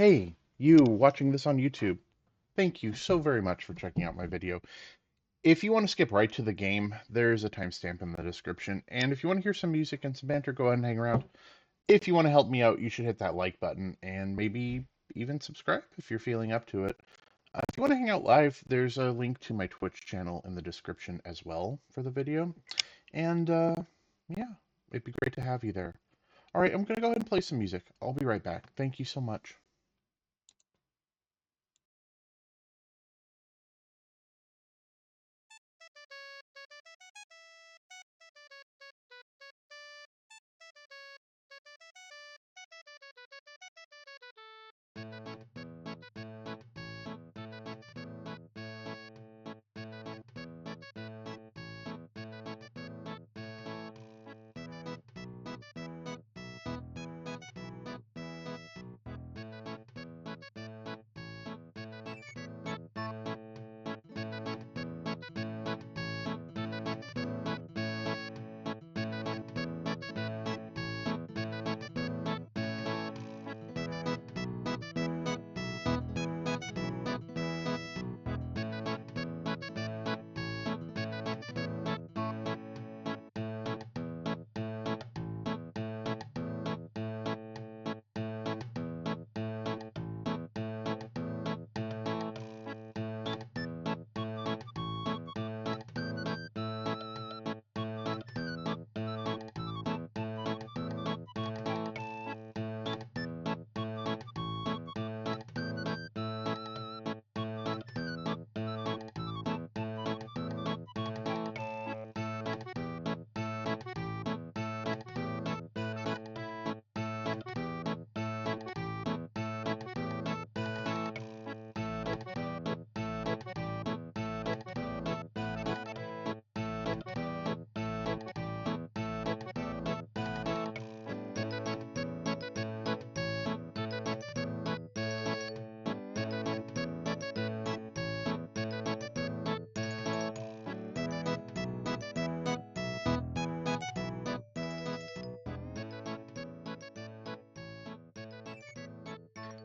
Hey, you watching this on YouTube, thank you so very much for checking out my video. If you want to skip right to the game, there's a timestamp in the description. And if you want to hear some music and some banter, go ahead and hang around. If you want to help me out, you should hit that like button and maybe even subscribe if you're feeling up to it. If you want to hang out live, there's a link to my Twitch channel in the description as well for the video. And yeah, it'd be great to have you there. All right, I'm going to go ahead and play some music. I'll be right back. Thank you so much.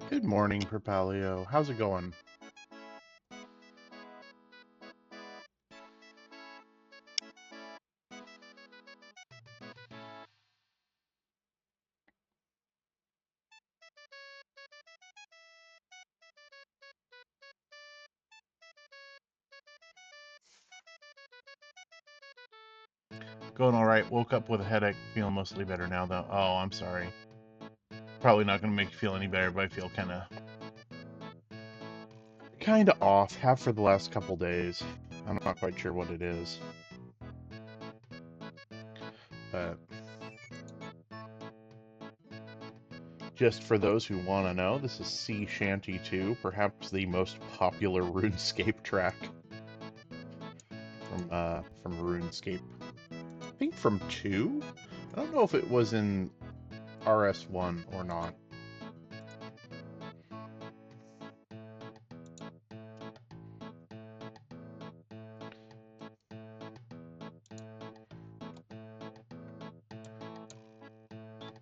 Good morning, Propalio. How's it going? Going all right. Woke up with a headache. Feeling mostly better now, though. Oh, I'm sorry. Probably not going to make you feel any better, but I feel kind of off. Have for the last couple days. I'm not quite sure what it is, but just for those who want to know, this is Sea Shanty 2, perhaps the most popular RuneScape track from RuneScape. I think from 2. I don't know if it was in RS1 or not.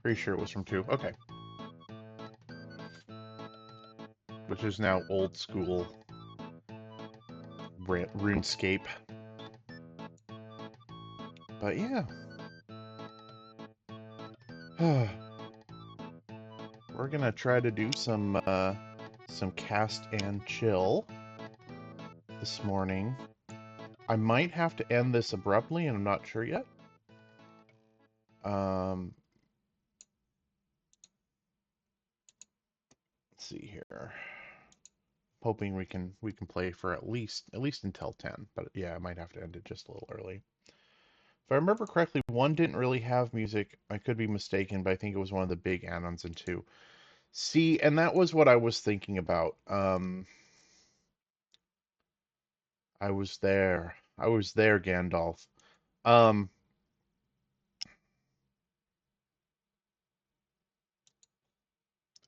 Pretty sure it was from 2. Okay. Which is now old school RuneScape. But yeah. We're gonna try to do some cast and chill this morning. I might have to end this abruptly, and I'm not sure yet. Let's see here. Hoping we can play for at least until 10. But yeah, I might have to end it just a little early. If I remember correctly, 1 didn't really have music. I could be mistaken, but I think it was one of the big add-ons in 2. See, and that was what I was thinking about. I was there. I was there, Gandalf. Um,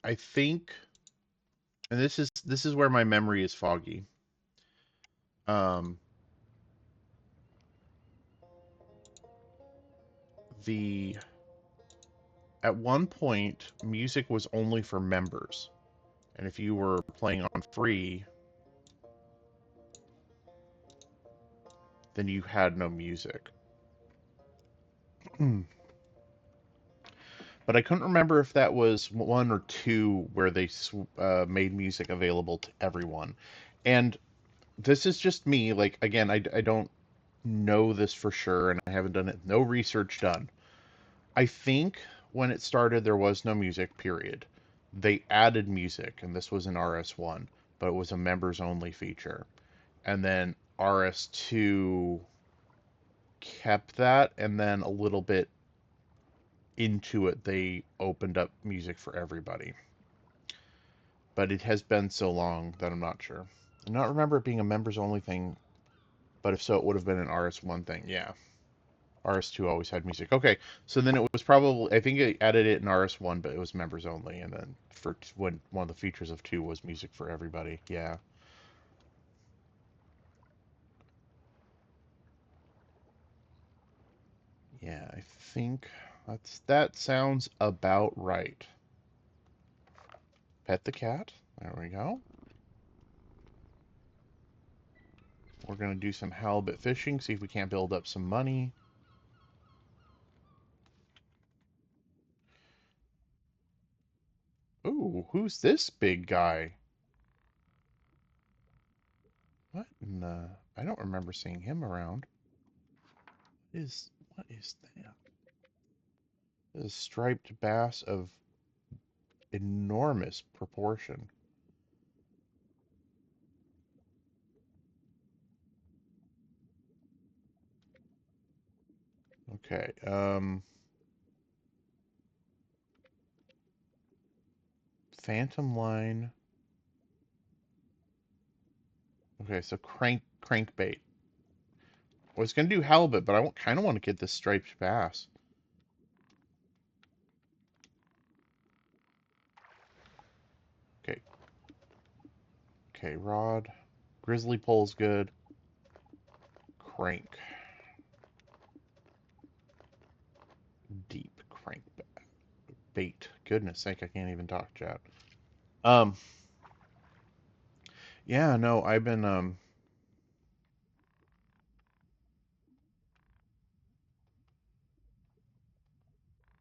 I think, and this is where my memory is foggy. Um, the At one point, music was only for members. And if you were playing on free, then you had no music. But I couldn't remember if that was one or two where they made music available to everyone. And this is just me. Like, again, I don't know this for sure, and I haven't done it. No research done. I think when it started, there was no music, period. They added music, and this was in RS1, but it was a members only feature. And then RS2 kept that, and then a little bit into it, they opened up music for everybody. But it has been so long that I'm not sure. I not remember it being a members only thing, but if so, it would have been an RS1 thing. Yeah. RS2 always had music. Okay, so then it was probably, I think it added it in RS1, but it was members only. And then for when one of the features of 2 was music for everybody. Yeah. Yeah, I think that sounds about right. Pet the cat. There we go. We're going to do some halibut fishing, see if we can't build up some money. Ooh, who's this big guy? What in the... I don't remember seeing him around. What is that? This is a striped bass of enormous proportion. Okay, phantom line. Okay, so crankbait. I was gonna do halibut, but I kind of want to get this striped bass. Okay, okay, rod. Grizzly pole's good. Crank. Deep crank bait. Goodness sake, I can't even talk, chat. Um, yeah, no,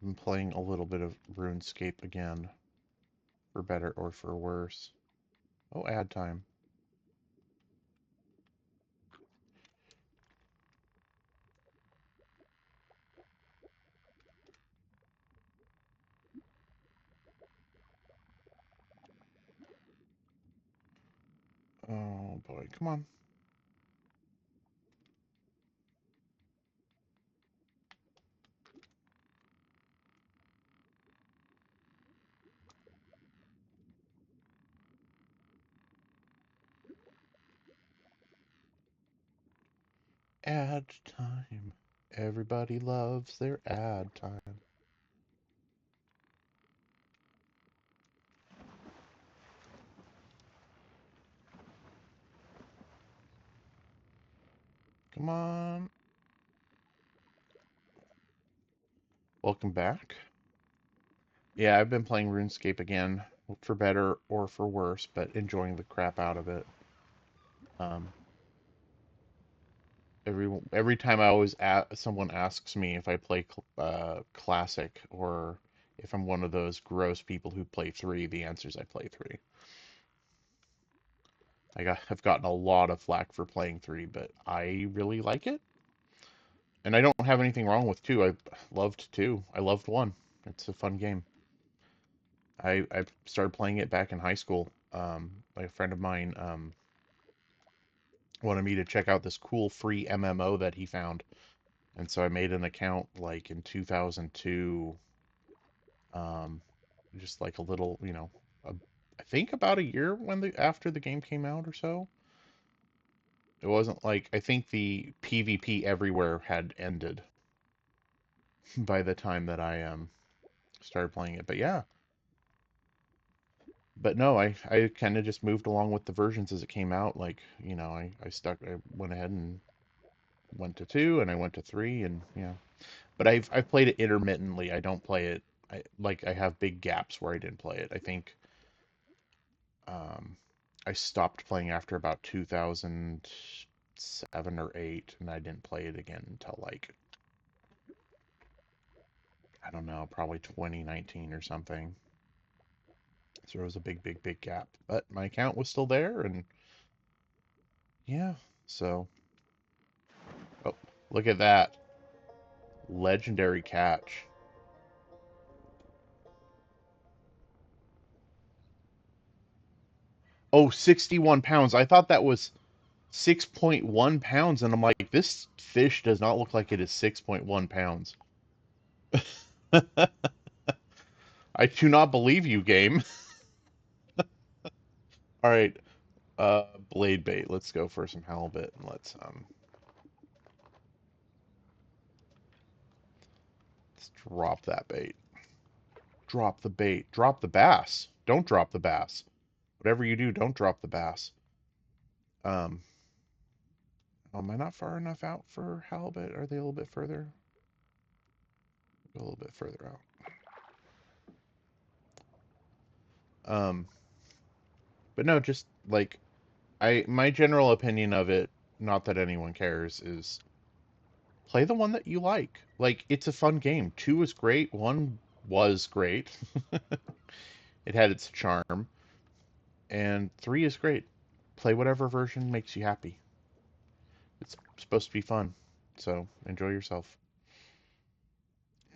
been playing a little bit of RuneScape again, for better or for worse. Oh, ad time. Oh boy, come on. Ad time. Everybody loves their ad time. Come on. Welcome back. Yeah, I've been playing RuneScape again, for better or for worse, but enjoying the crap out of it. Um, every time someone asks me if I play classic or if I'm one of those gross people who play three, the answer is I play three. I've gotten a lot of flack for playing three, but I really like it, and I don't have anything wrong with two. I loved two. I loved one. It's a fun game. I started playing it back in high school. A friend of mine wanted me to check out this cool free MMO that he found, and so I made an account like in 2002. Um, just like a little, I think about a year after the game came out or so. It wasn't like I think the PvP everywhere had ended by the time that I started playing it. But yeah, but no, I kind of just moved along with the versions as it came out. Like, I went ahead and went to two, and I went to three, and yeah. But I've played it intermittently. I don't play it. I have big gaps where I didn't play it. I think Um, I stopped playing after about 2007 or 8, and I didn't play it again until like, I don't know, probably 2019 or something. So there was a big gap. But my account was still there, and yeah, so. Oh, look at that. Legendary catch. Oh, 61 pounds. I thought that was 6.1 pounds, and I'm like, this fish does not look like it is 6.1 pounds. I do not believe you, game. All right, blade bait. Let's go for some halibut, and let's drop that bait. Drop the bait. Drop the bass. Don't drop the bass. Whatever you do, don't drop the bass. Um, oh, am I not far enough out for halibut? Are they a little bit further? Go a little bit further out. Um, but no, just like my general opinion of it, not that anyone cares, is play the one that you like. Like it's a fun game. 2 is great, 1 was great. It had its charm, and 3 is great. Play whatever version makes you happy. It's supposed to be fun. So, enjoy yourself.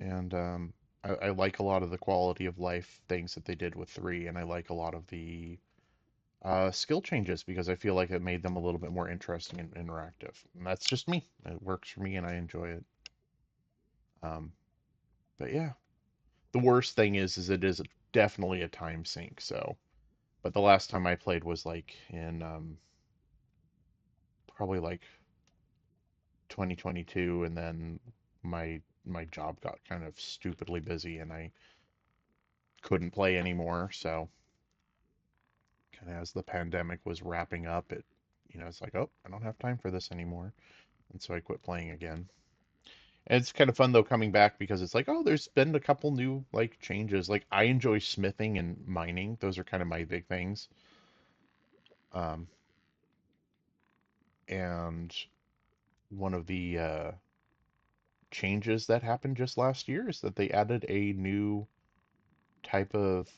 And I like a lot of the quality of life things that they did with 3, and I like a lot of the skill changes because I feel like it made them a little bit more interesting and interactive. And that's just me. It works for me, and I enjoy it. Um, but yeah, the worst thing is it is definitely a time sink. So, but the last time I played was like in probably like 2022, and then my job got kind of stupidly busy, and I couldn't play anymore. So, kind of as the pandemic was wrapping up, it's like, oh, I don't have time for this anymore, and so I quit playing again. And it's kind of fun though coming back because it's like, oh, there's been a couple new like changes. Like I enjoy smithing and mining; those are kind of my big things. Um, and one of the changes that happened just last year is that they added a new type of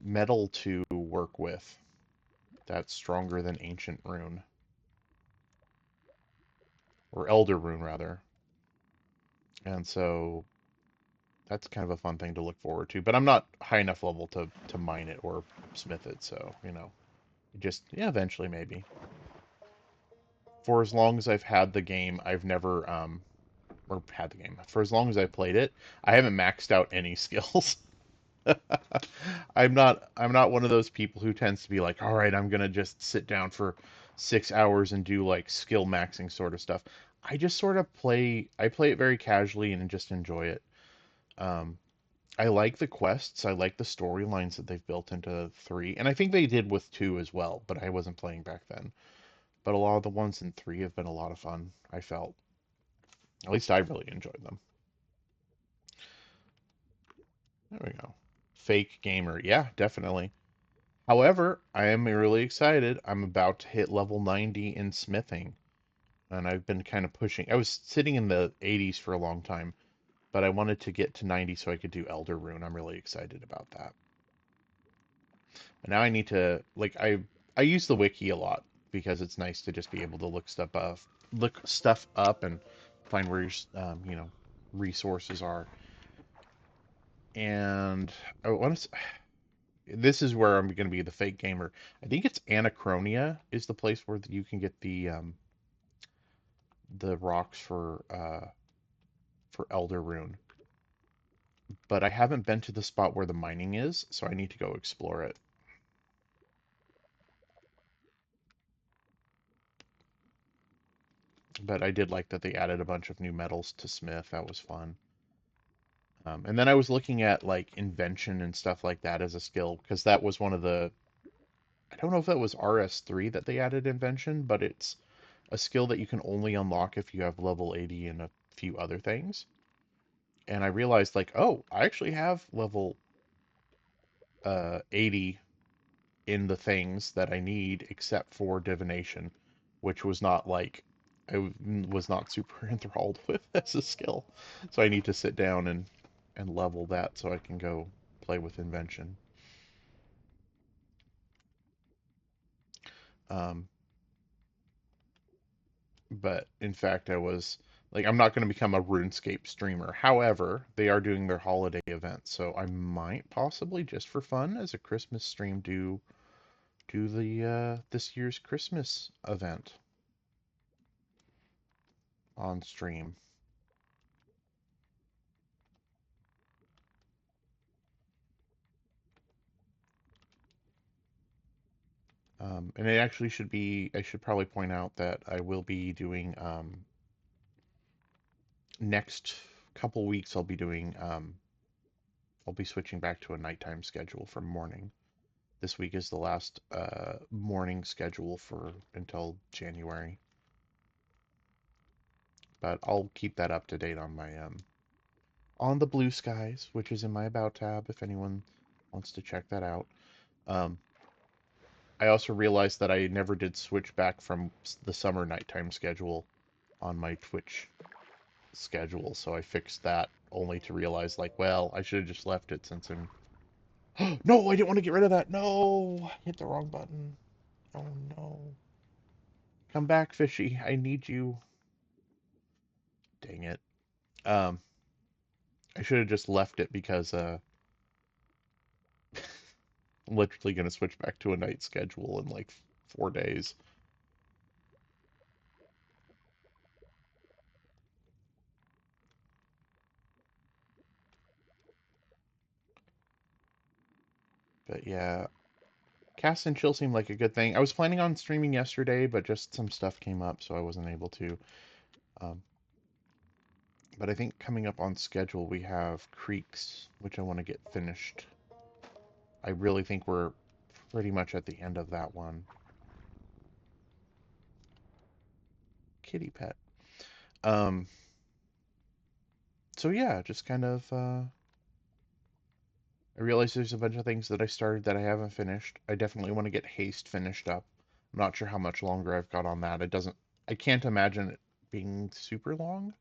metal to work with that's stronger than ancient rune, or elder rune rather. And so that's kind of a fun thing to look forward to. But I'm not high enough level to mine it or smith it, so just yeah, eventually maybe. For as long as I've had the game, I've never or had the game. For as long as I've played it, I haven't maxed out any skills. I'm not one of those people who tends to be like, all right, I'm gonna just sit down for 6 hours and do like skill maxing sort of stuff. I just sort of play it very casually and just enjoy it. Um, I like the quests, I like the storylines that they've built into 3, and I think they did with 2 as well, but I wasn't playing back then. But a lot of the ones in 3 have been a lot of fun, I felt. At least I really enjoyed them. There we go. Fake gamer. Yeah, definitely. However, I am really excited. I'm about to hit level 90 in smithing, and I've been kind of pushing. I was sitting in the 80s for a long time, but I wanted to get to 90 so I could do Elder Rune. I'm really excited about that. And now I need to like I use the wiki a lot because it's nice to just be able to look stuff up and find where your resources are. And I want to this is where I'm going to be the fake gamer. I think it's Anachronia is the place where you can get the rocks for Elder Rune. But I haven't been to the spot where the mining is, so I need to go explore it. But I did like that they added a bunch of new metals to Smith. That was fun. And then I was looking at like invention and stuff like that as a skill because that was one of the I don't know if that was RS3 that they added invention, but it's a skill that you can only unlock if you have level 80 and a few other things. And I realized like, oh, I actually have level 80 in the things that I need except for divination, which was not like was not super enthralled with as a skill. So I need to sit down and level that so I can go play with invention. Um, but in fact, I was like, I'm not going to become a RuneScape streamer. However, they are doing their holiday event, so I might possibly, just for fun, as a Christmas stream, do the this year's Christmas event on stream. And it actually should be, I should probably point out that I will be doing, next couple weeks, I'll be switching back to a nighttime schedule from morning. This week is the last morning schedule for until January. But I'll keep that up to date on my, on the Blue Skies, which is in my About tab if anyone wants to check that out. Um, I also realized that I never did switch back from the summer nighttime schedule on my Twitch schedule, so I fixed that only to realize, like, well, I should have just left it since I'm... No, I didn't want to get rid of that. No, I hit the wrong button. Oh, no. Come back, fishy. I need you. Dang it. Um, I should have just left it because I'm literally going to switch back to a night schedule in like 4 days. But yeah, Cast and Chill seemed like a good thing. I was planning on streaming yesterday, but just some stuff came up, so I wasn't able to. Um, but I think coming up on schedule, we have Creeks, which I want to get finished. I really think we're pretty much at the end of that one. Kitty pet. Um, so yeah, just kind of, I realize there's a bunch of things that I started that I haven't finished. I definitely want to get Haste finished up. I'm not sure how much longer I've got on that. I can't imagine it being super long.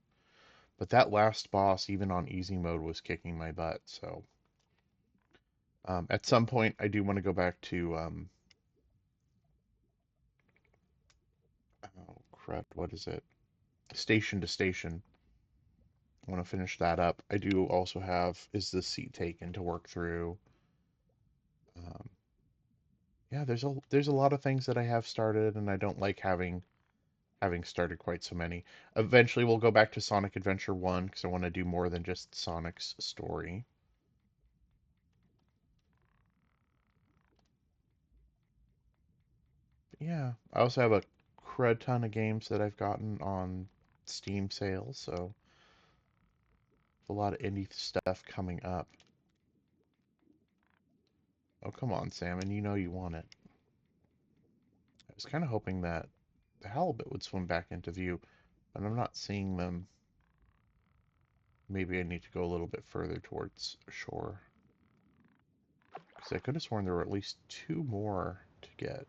But that last boss, even on easy mode, was kicking my butt. So at some point, I do want to go back to oh crud, what is it? Station to Station. I want to finish that up. I do also have Is This Seat Taken to work through. Um, yeah, there's a lot of things that I have started, and I don't like having started quite so many. Eventually, we'll go back to Sonic Adventure 1 because I want to do more than just Sonic's story. Yeah, I also have a crud ton of games that I've gotten on Steam sales, so a lot of indie stuff coming up. Oh, come on, Salmon, you know you want it. I was kind of hoping that the halibut would swim back into view, but I'm not seeing them. Maybe I need to go a little bit further towards shore. Because I could have sworn there were at least two more to get.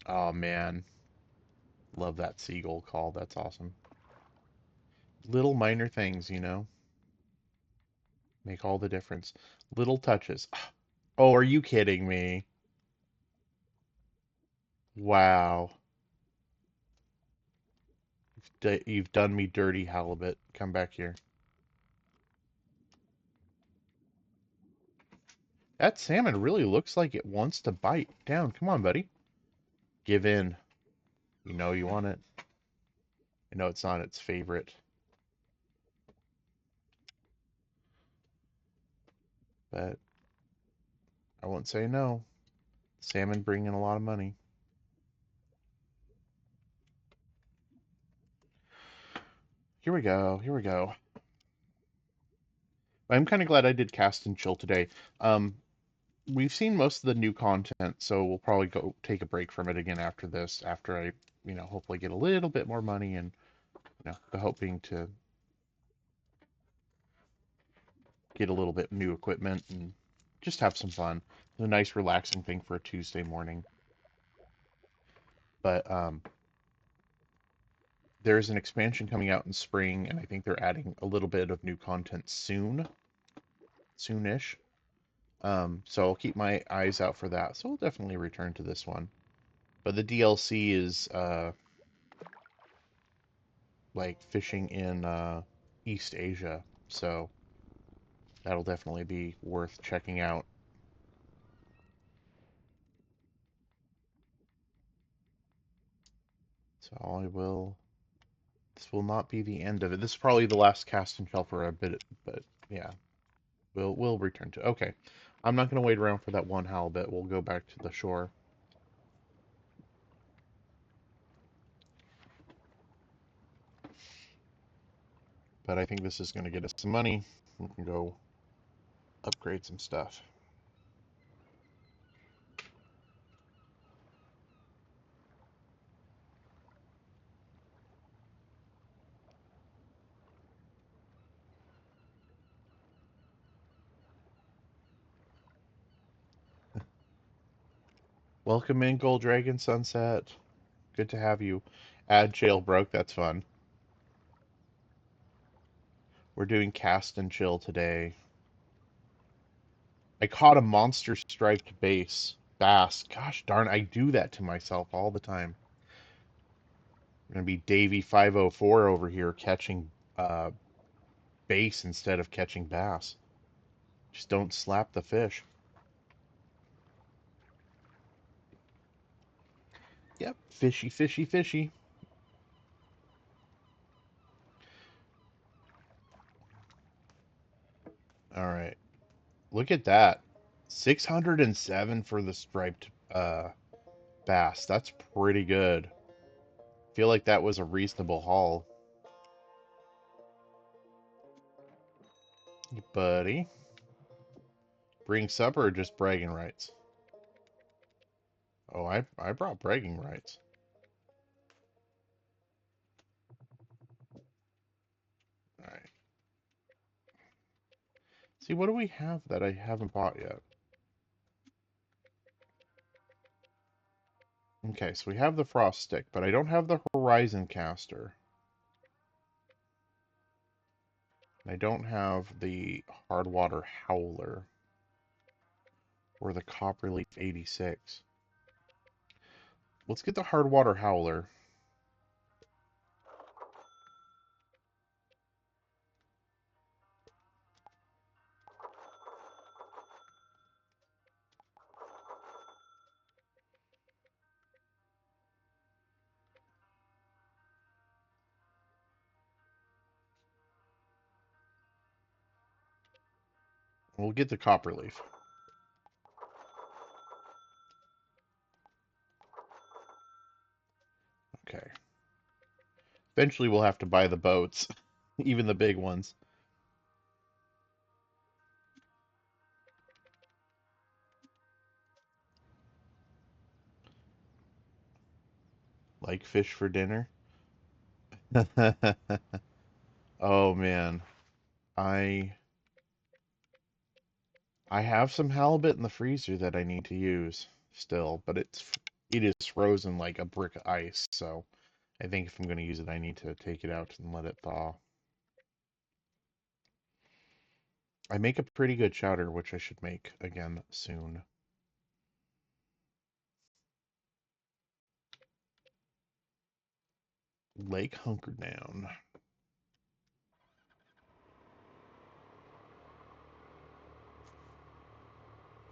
Oh, man. Love that seagull call. That's awesome. Little minor things, you know, make all the difference. Little touches. Oh, are you kidding me? Wow. You've done me dirty, halibut. Come back here. That salmon really looks like it wants to bite down. Come on, buddy. Give in. You know you want it. I know it's not its favorite, but I won't say no. Salmon bring in a lot of money. Here we go. Here we go. I'm kind of glad I did Cast and Chill today. Um, we've seen most of the new content, so we'll probably go take a break from it again after this, after I, hopefully get a little bit more money and, the hope being to get a little bit new equipment and just have some fun. It's a nice relaxing thing for a Tuesday morning. But there's an expansion coming out in spring, and I think they're adding a little bit of new content soonish. So I'll keep my eyes out for that. So I'll definitely return to this one. But the DLC is like fishing in East Asia, so that'll definitely be worth checking out. So I will. This will not be the end of it. This is probably the last cast and shell for a bit, but yeah, we'll return to. Okay, I'm not going to wait around for that one halibut. We'll go back to the shore. But I think this is going to get us some money. We can go upgrade some stuff. Welcome in, Gold Dragon Sunset. Good to have you. Add jailbroke. That's fun. We're doing cast and chill today. I caught a monster striped bass. Gosh darn, I do that to myself all the time. I'm gonna be Davy 504 over here catching uh, bass instead of catching bass. Just don't slap the fish. Yep, fishy, fishy, fishy. All right, look at that. 607 for the striped bass. That's pretty good. Feel like that was a reasonable haul. Buddy, bring supper or just bragging rights? Oh, I brought bragging rights. All right. See, what do we have that I haven't bought yet? Okay, so we have the frost stick, but I don't have the horizon caster. I don't have the hard water howler or the copperleaf 86. Let's get the hard water howler. We'll get the copperleaf. Okay. Eventually we'll have to buy the boats, even the big ones. Like fish for dinner. Oh man, I I have some halibut in the freezer that I need to use still, but it is frozen like a brick of ice, so I think if I'm going to use it, I need to take it out and let it thaw. I make a pretty good chowder, which I should make again soon. Lake Hunker Down.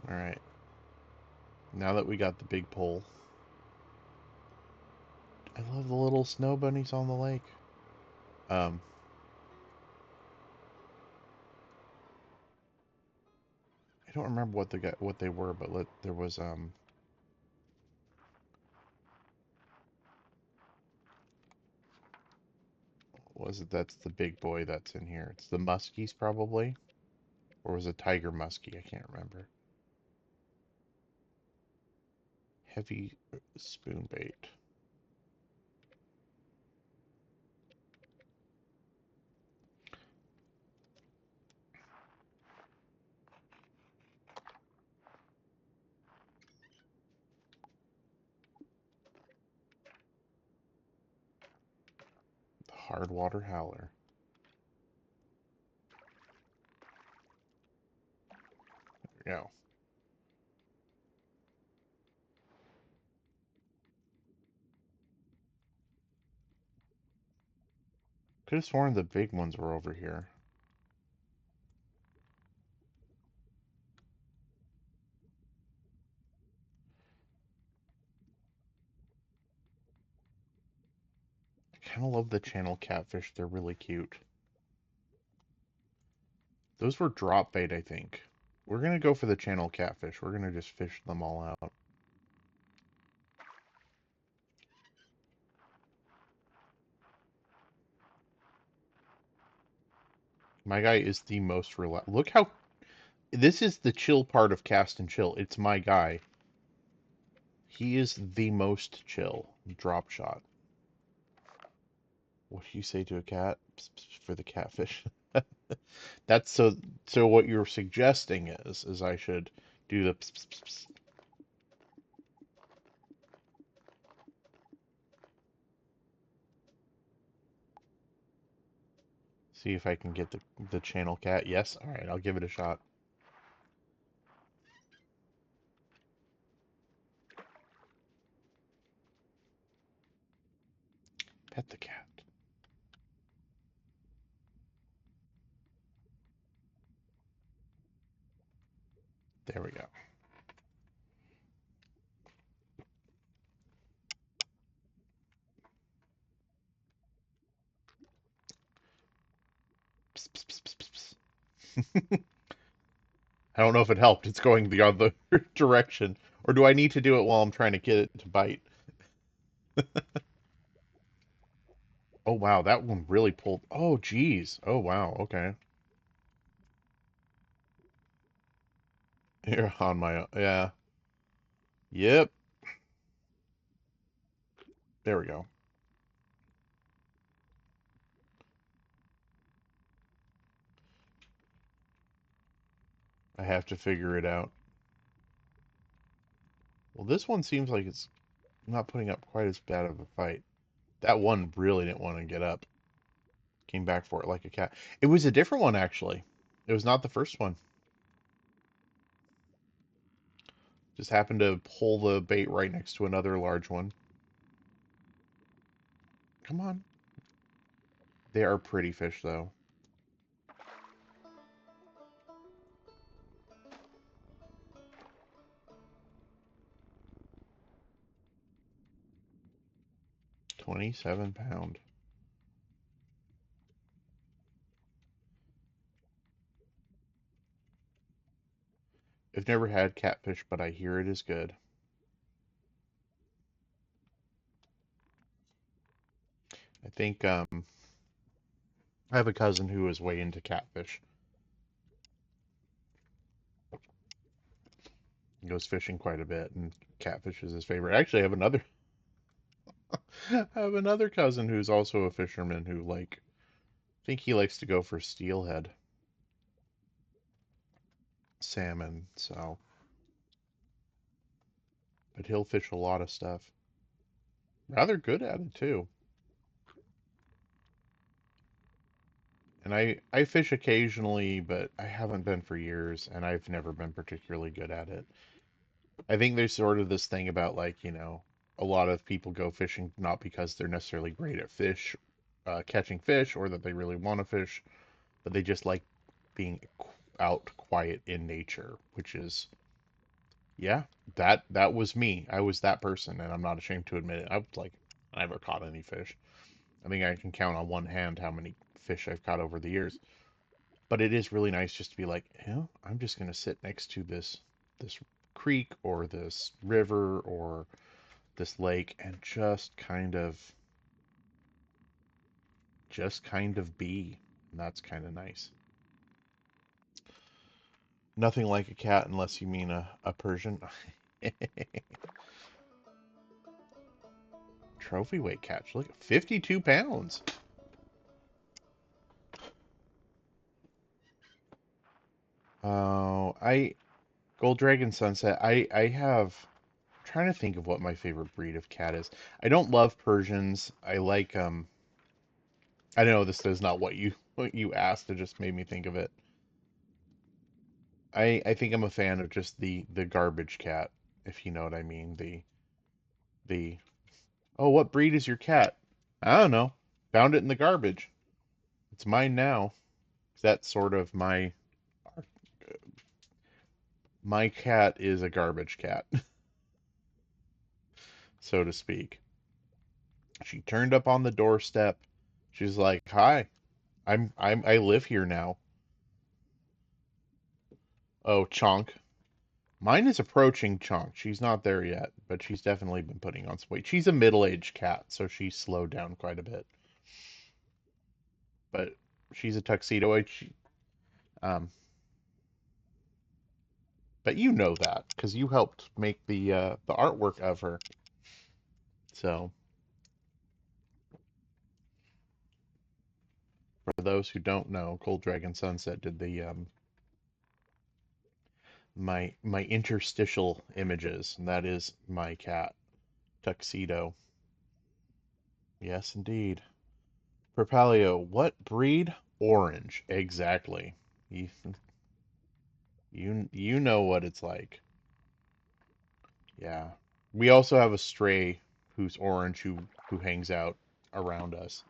All right. Now that we got the big pole, I love the little snow bunnies on the lake. Um, I don't remember what they were, but there was what was it? That's the big boy that's in here. It's the muskies probably, or was it tiger muskie? I can't remember. Heavy spoon bait. hard water howler. There we go. Could have sworn the big ones were over here. I kind of love the channel catfish. They're really cute. Those were drop bait, I think. We're going to go for the channel catfish. We're going to just fish them all out. My guy is the most relaxed. Look how... This is the chill part of cast and chill. It's my guy. He is the most chill. Drop shot. What do you say to a cat? Psst, psst, for the catfish. That's so what you're suggesting is I should do the psst, psst, psst. See if I can get the channel cat. Yes, all right, I'll give it a shot. Pet the cat. There we go. Psst, psst, psst, psst, psst. I don't know if it helped. It's going the other direction. Or do I need to do it while I'm trying to get it to bite? Oh wow, that one really pulled. Oh geez. Oh wow. Okay. Here on my own. Yeah. Yep. There we go. I have to figure it out. Well, this one seems like it's not putting up quite as bad of a fight. That one really didn't want to get up. Came back for it like a cat. It was a different one, actually. It was not the first one. Just happened to pull the bait right next to another large one. Come on. They are pretty fish, though. £27. I've never had catfish, but I hear it is good. I think I have a cousin who is way into catfish. He goes fishing quite a bit, and catfish is his favorite. Actually, I have another cousin who's also a fisherman who I think he likes to go for steelhead salmon. So, but he'll fish a lot of stuff. Rather good at it too. And I fish occasionally, but I haven't been for years, and I've never been particularly good at it. I think there's sort of this thing about a lot of people go fishing not because they're necessarily great at catching fish, or that they really want to fish, but they just like being out quiet in nature, which is, yeah, that was me. I was that person, and I'm not ashamed to admit it. I never caught any fish. I think I can count on one hand how many fish I've caught over the years. But it is really nice just to be like, I'm just gonna sit next to this creek or this river or this lake and just kind of be. And that's kind of nice. Nothing like a cat unless you mean a Persian. Trophy weight catch. Look, 52 pounds. Oh, Gold Dragon Sunset. I have trying to think of what my favorite breed of cat is. I don't love Persians. I like I know this is not what you asked. It just made me think of it. I think I'm a fan of just the garbage cat, if you know what I mean. The oh, what breed is your cat? I don't know. Found it in the garbage. It's mine now. That's sort of my cat is a garbage cat, so to speak. She turned up on the doorstep. She's like, "Hi, I live here now." Oh, Chonk. Mine is approaching Chonk. She's not there yet, but she's definitely been putting on some weight. She's a middle-aged cat, so she's slowed down quite a bit. But she's a tuxedo. Um, but you know that because you helped make the artwork of her. So for those who don't know, Cold Dragon Sunset did the my interstitial images, and that is my cat tuxedo. Yes, indeed. Propalio, what breed? Orange, exactly. You you know what it's like. Yeah. We also have a stray who's orange who hangs out around us,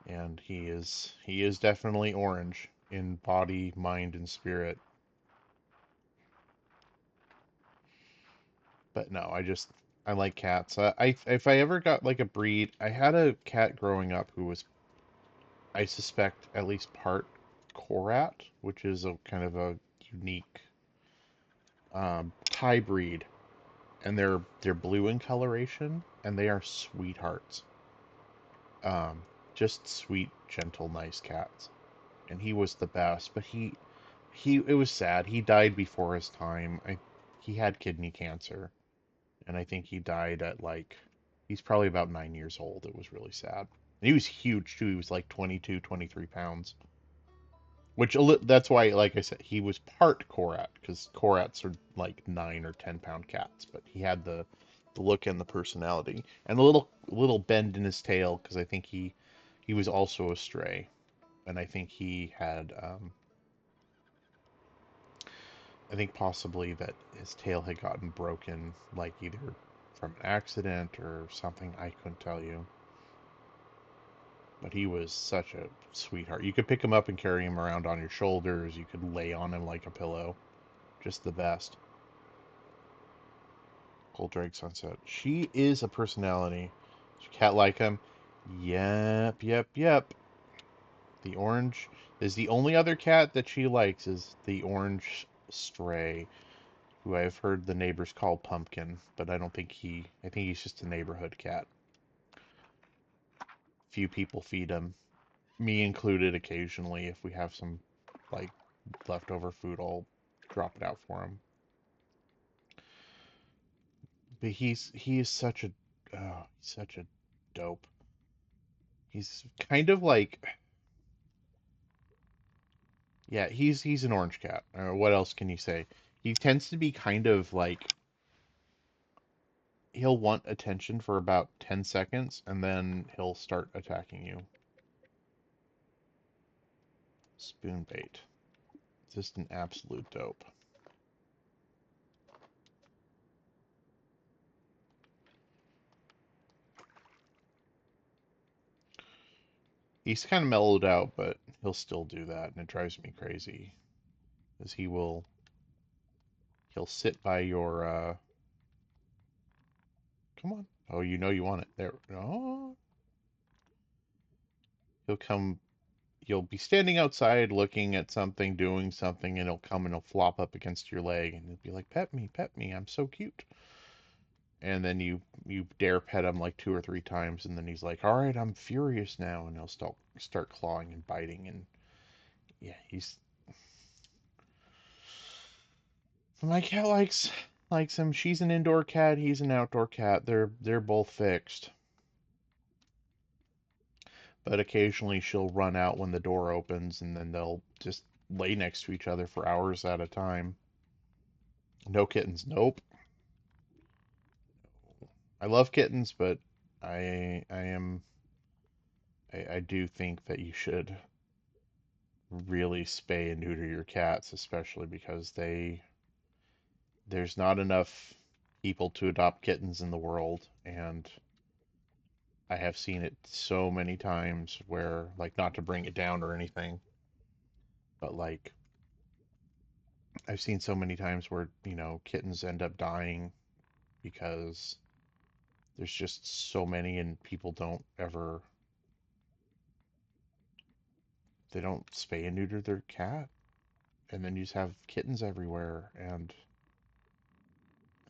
and he is definitely orange in body, mind, and spirit. But no, I like cats. I if I ever got like a breed, I had a cat growing up who was, I suspect, at least part Korat, which is a kind of a unique Thai breed, and they're blue in coloration, and they are sweethearts. Um, just sweet, gentle, nice cats. And he was the best, but he it was sad. He died before his time. He had kidney cancer, and I think he died at like he's probably about 9 years old. It was really sad. And he was huge too. He was like 22, 23 pounds. Which that's why, like I said, he was part Korat because Korats are like 9 or 10 pound cats, but he had the look and the personality and a little bend in his tail because I think he was also a stray, and I think he had I think possibly that his tail had gotten broken, like either from an accident or something. I couldn't tell you, but he was such a sweetheart. You could pick him up and carry him around on your shoulders. You could lay on him like a pillow. Just the best. Cold Drake Sunset. She is a personality. Does your cat like him? Yep, yep, yep. The orange is the only other cat that she likes is the orange stray, who I've heard the neighbors call Pumpkin, but I don't think I think he's just a neighborhood cat. Few people feed him, me included occasionally. If we have some like leftover food, I'll drop it out for him. But he is such a such a dope. He's kind of like, yeah, he's an orange cat. What else can you say? He tends to be kind of like he'll want attention for about 10 seconds and then he'll start attacking you. Spoon bait. Just an absolute dope. He's kind of mellowed out, but he'll still do that, and it drives me crazy. Because he'll sit by your come on. Oh, you know you want it. There. Oh, he'll come. You'll be standing outside looking at something, doing something, and he'll come and he'll flop up against your leg, and he'll be like, pet me, I'm so cute." And then you dare pet him like 2 or 3 times, and then he's like, "All right, I'm furious now," and he'll start clawing and biting, and yeah, he's my cat likes him. She's an indoor cat, he's an outdoor cat. They're both fixed. But occasionally she'll run out when the door opens and then they'll just lay next to each other for hours at a time. No kittens. Nope. I love kittens, but I am I do think that you should really spay and neuter your cats, especially because there's not enough people to adopt kittens in the world, and I have seen it so many times where, like, not to bring it down or anything, but like I've seen so many times where, kittens end up dying because there's just so many and people don't ever they don't spay and neuter their cat, and then you just have kittens everywhere and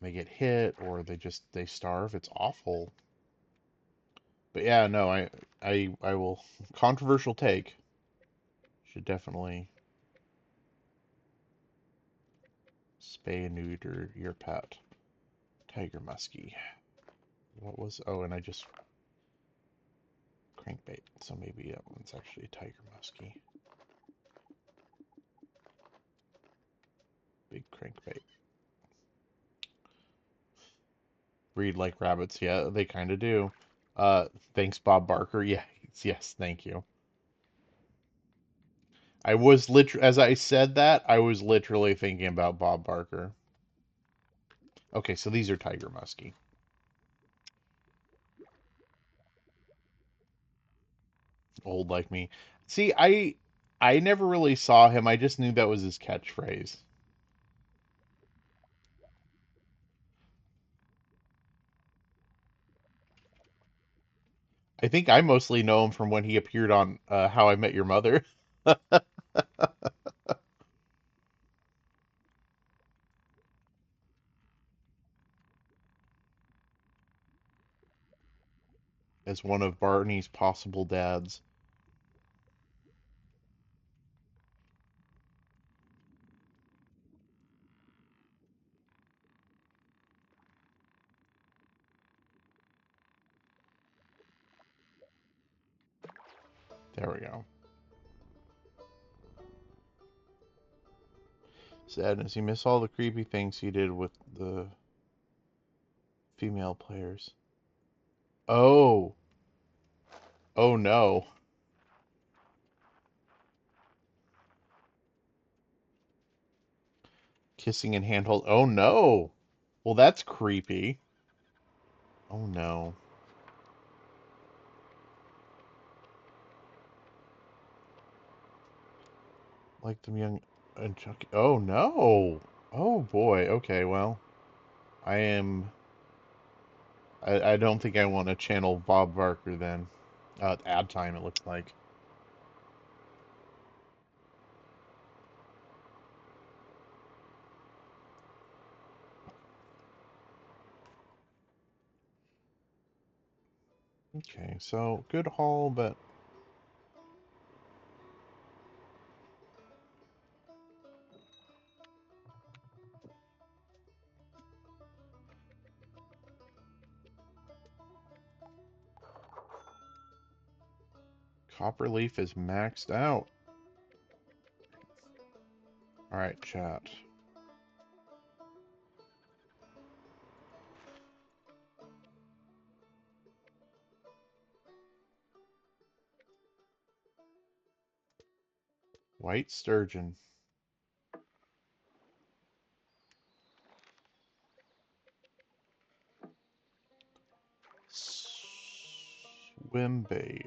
they get hit or they starve. It's awful. But yeah, no, I will controversial take. Should definitely spay and neuter your pet. Tiger muskie. What was and I just crankbait. So maybe that one's actually a tiger muskie. Big crankbait. Breed like rabbits. Yeah, they kind of do. Uh, thanks, Bob Barker. Yeah, yes, thank you. I was as I said that, I was literally thinking about Bob Barker. Okay, so these are tiger muskie. Old like me. See, I never really saw him. I just knew that was his catchphrase. I think I mostly know him from when he appeared on How I Met Your Mother as one of Barney's possible dads. There we go. Sadness. He missed all the creepy things he did with the female players. Oh, oh no. Kissing and handhold. Oh no. Well, that's creepy. Oh no. Like them young and chunky. Oh no. Oh boy. Okay, well, I am. I don't think I want to channel Bob Barker then. Ad time, it looks like. Okay, so good haul, but Copperleaf is maxed out. All right, chat. White sturgeon. Swim bait.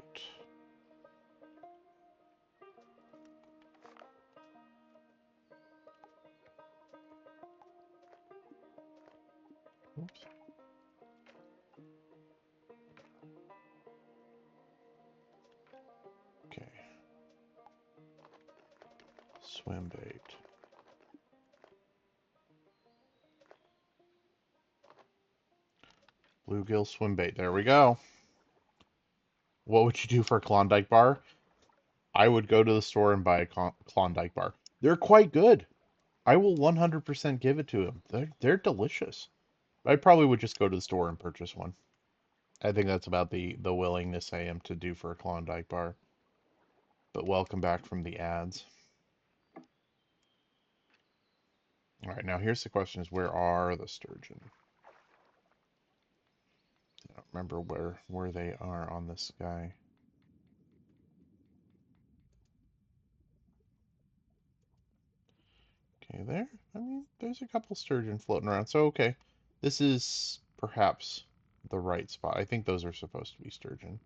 Oops. Okay. Swim bait. Bluegill swim bait. There we go. What would you do for a Klondike bar? I would go to the store and buy a Klondike bar. They're quite good. I will 100% give it to them. They're delicious. I probably would just go to the store and purchase one. I think that's about the willingness I am to do for a Klondike bar. But welcome back from the ads. All right, now here's the question: is where are the sturgeon? I don't remember where they are on this guy. there. I mean, there's a couple sturgeon floating around. So, okay. This is perhaps the right spot. I think those are supposed to be sturgeon.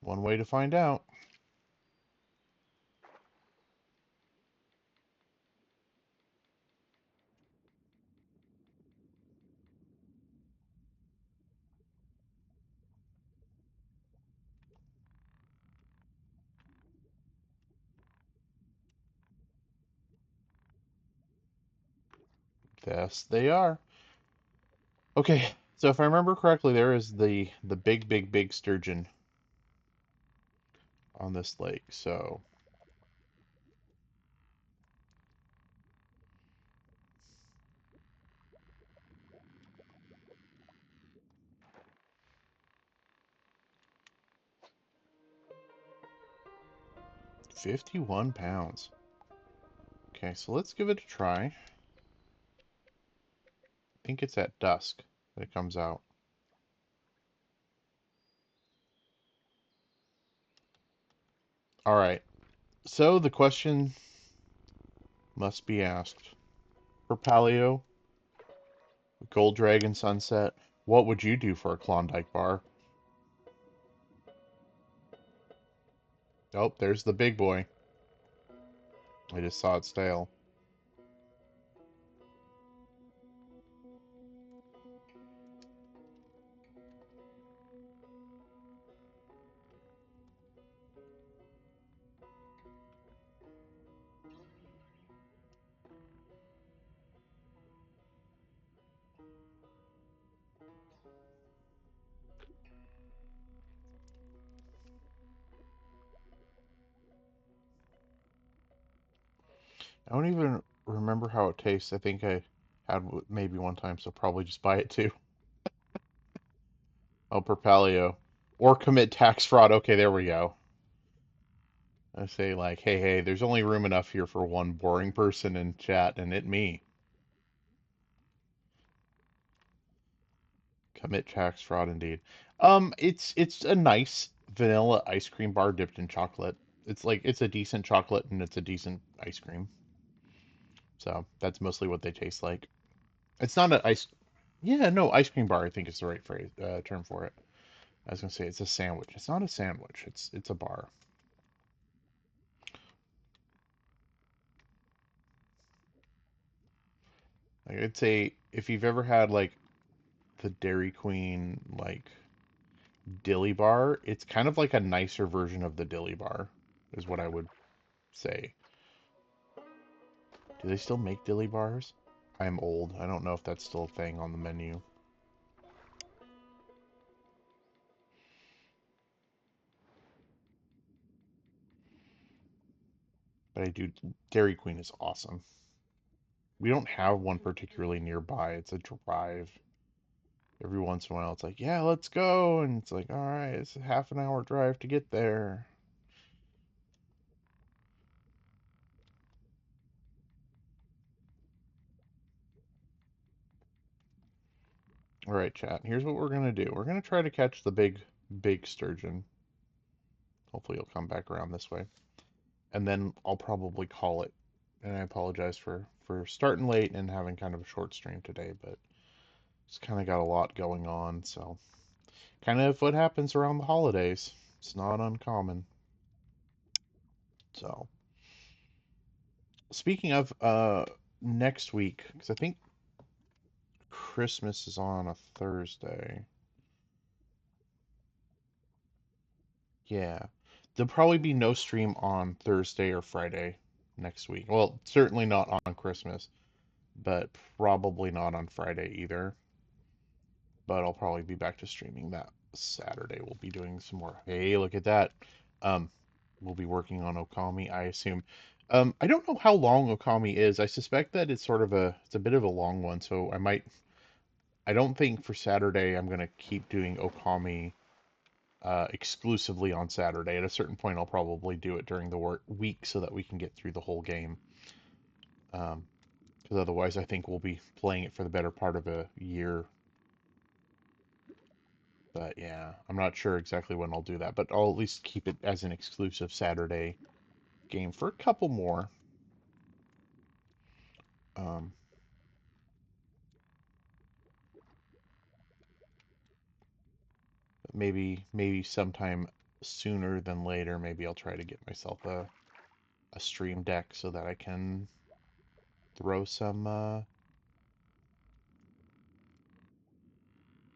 One way to find out. Yes, they are. Okay, so if I remember correctly, there is the big sturgeon on this lake. So 51 pounds. Okay, so let's give it a try. I think it's at dusk that it comes out. All right. So the question must be asked. For Paleo, Gold Dragon Sunset, what would you do for a Klondike bar? Oh, there's the big boy. I just saw it stale. I don't even remember how it tastes. I think I had maybe one time, so probably just buy it too. Oh, per Paleo. Or commit tax fraud. Okay, there we go. I say like, hey, there's only room enough here for one boring person in chat, and it me. Commit tax fraud indeed. It's a nice vanilla ice cream bar dipped in chocolate. It's like it's a decent chocolate and it's a decent ice cream. So that's mostly what they taste like. It's not an ice. Yeah, no, ice cream bar. I think is the right phrase term for it. I was gonna say it's a sandwich. It's not a sandwich. It's a bar. Like I'd say if you've ever had like the Dairy Queen like dilly bar, it's kind of like a nicer version of the dilly bar, is what I would say. Do they still make dilly bars? I'm old. I don't know if that's still a thing on the menu. But I do. Dairy Queen is awesome. We don't have one particularly nearby. It's a drive. Every once in a while, it's like, yeah, let's go. And it's like, all right, it's a half an hour drive to get there. All right, chat. Here's what we're going to do. We're going to try to catch the big sturgeon. Hopefully, he'll come back around this way. And then I'll probably call it. And I apologize for starting late and having kind of a short stream today, but it's kind of got a lot going on. So, kind of what happens around the holidays. It's not uncommon. So, speaking of next week, because I think Christmas is on a Thursday. Yeah. There'll probably be no stream on Thursday or Friday next week. Well, certainly not on Christmas, but probably not on Friday either. But I'll probably be back to streaming that Saturday. We'll be doing some more. Hey, look at that. Um, we'll be working on Okami, I assume. I don't know how long Okami is. I suspect that it's a bit of a long one, so I don't think for Saturday I'm gonna keep doing Okami exclusively on Saturday. At a certain point, I'll probably do it during the week so that we can get through the whole game. Because otherwise, I think we'll be playing it for the better part of a year. But yeah, I'm not sure exactly when I'll do that, but I'll at least keep it as an exclusive Saturday game for a couple more. Um, maybe sometime sooner than later, maybe I'll try to get myself a stream deck so that I can throw some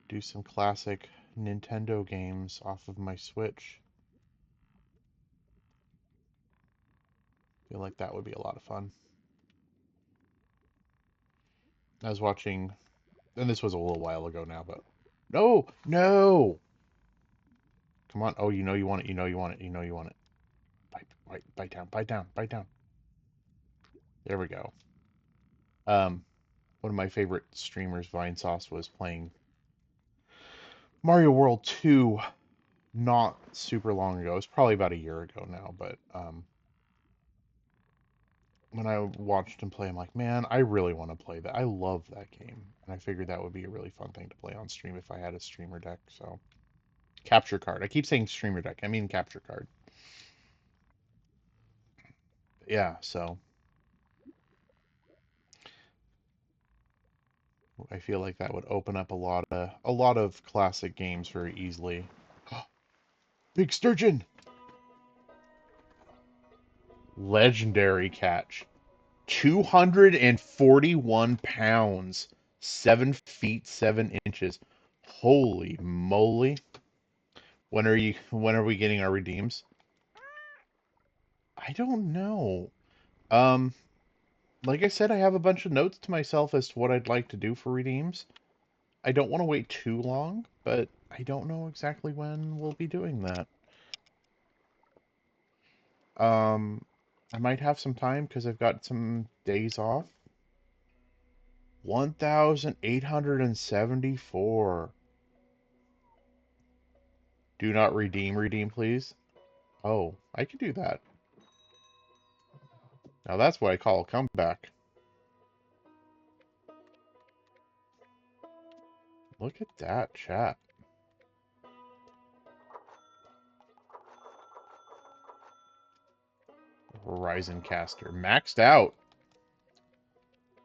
do some classic Nintendo games off of my Switch. Feel like that would be a lot of fun. I was watching, and this was a little while ago now, but no, no, come on. Oh, you know you want it. You know you want it. You know you want it. Bite down. Bite down. Bite down. There we go. Um, one of my favorite streamers, Vine Sauce, was playing Mario World 2 not super long ago. It was probably about a year ago now, but when I watched him play, I'm like, man, I really want to play that. I love that game, and I figured that would be a really fun thing to play on stream if I had a streamer deck. So capture card. I keep saying streamer deck. I mean capture card. Yeah. So I feel like that would open up a lot of classic games very easily. Big sturgeon. Legendary catch. 241 pounds, 7 feet 7 inches. Holy moly. When are we getting our redeems? I don't know. Um, like I said, I have a bunch of notes to myself as to what I'd like to do for redeems. I don't want to wait too long, but I don't know exactly when we'll be doing that. Um, I might have some time because I've got some days off. 1,874. Do not redeem, please. Oh, I can do that. Now that's what I call a comeback. Look at that, chat. Horizon Caster. Maxed out.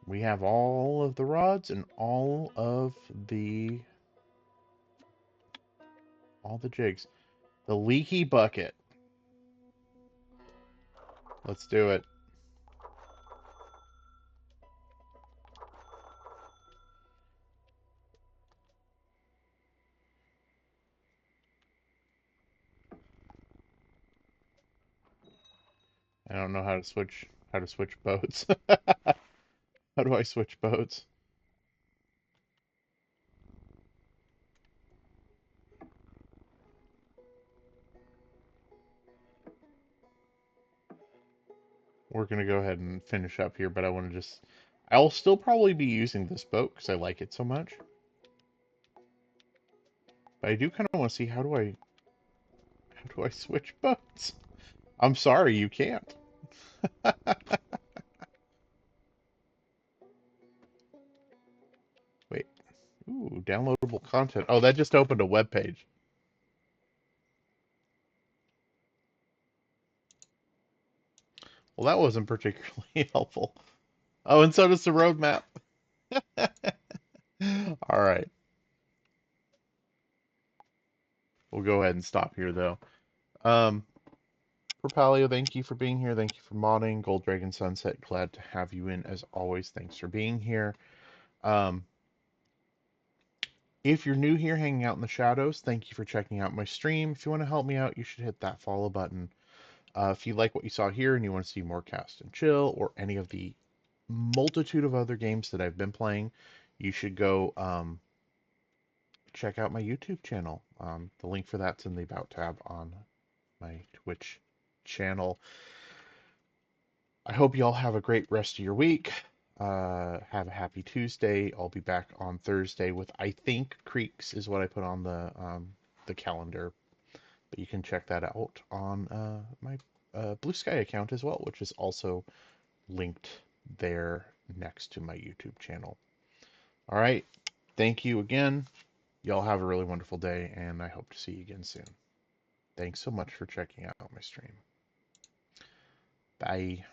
We have all of the rods and all the jigs. The leaky bucket. Let's do it. I don't know how to switch boats. How do I switch boats? We're gonna go ahead and finish up here, but I'll still probably be using this boat because I like it so much. But I do kind of want to see how do I switch boats? I'm sorry, you can't. Wait. Ooh, downloadable content. Oh, that just opened a web page. Well, that wasn't particularly helpful. Oh, and so does the roadmap. All right. We'll go ahead and stop here, though. Um, Propalio, thank you for being here. Thank you for modding. Gold Dragon Sunset, glad to have you in as always. Thanks for being here. Um, if you're new here hanging out in the shadows, thank you for checking out my stream. If you want to help me out, you should hit that follow button. If you like what you saw here and you want to see more Cast and Chill or any of the multitude of other games that I've been playing, you should go check out my YouTube channel. The link for that's in the About tab on my Twitch channel. I hope you all have a great rest of your week. Have a happy Tuesday. I'll be back on Thursday with I think Creeks is what I put on the calendar, but you can check that out on my Blue Sky account as well, which is also linked there next to my YouTube channel. All right. Thank you again. Y'all have a really wonderful day, and I hope to see you again soon. Thanks so much for checking out my stream. Bye.